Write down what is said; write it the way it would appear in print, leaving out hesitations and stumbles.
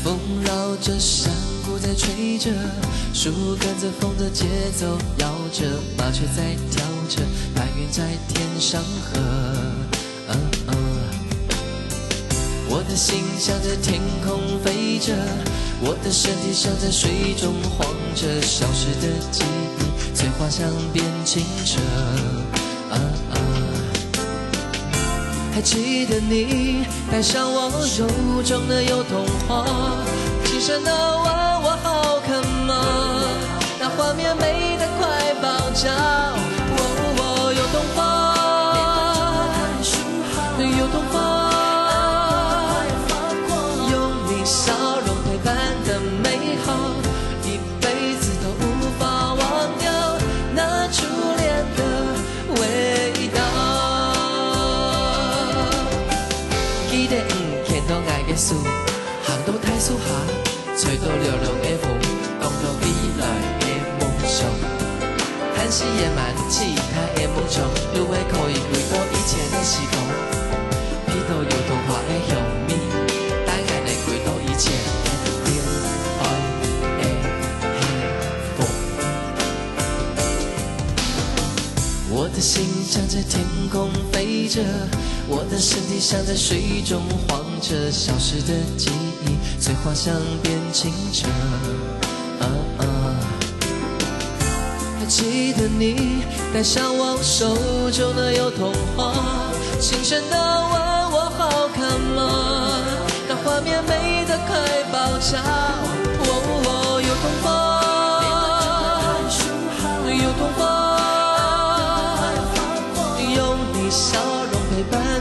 风绕着山谷在吹着，树跟着风的节奏摇着，麻雀在跳着，白云在天上和。我的心向着天空飞着，我的身体像在水中晃着，消失的记忆催化像变清澈。还记得你带上我柔中的有童话，轻声地问我好看吗？那画面美得快爆炸。有童话，有童话，有你笑容陪伴的美好，一辈子都无法忘掉那初恋的味道。记得看到爱的事，行到太舒下，吹到凉凉的风，讲到未来的梦想。叹息也满其他的梦想，如何可以回到以前的时光？披到有童话的香味，带眼泪回到以前的恋爱的幸福。我的心向着天空飞着，我的身体像在水中晃着，消失的记忆催化像变清澈。还记得你带上我手中的有童话，轻声地问我好看吗？那画面美得快爆炸。有童话，有童话，有你笑容陪伴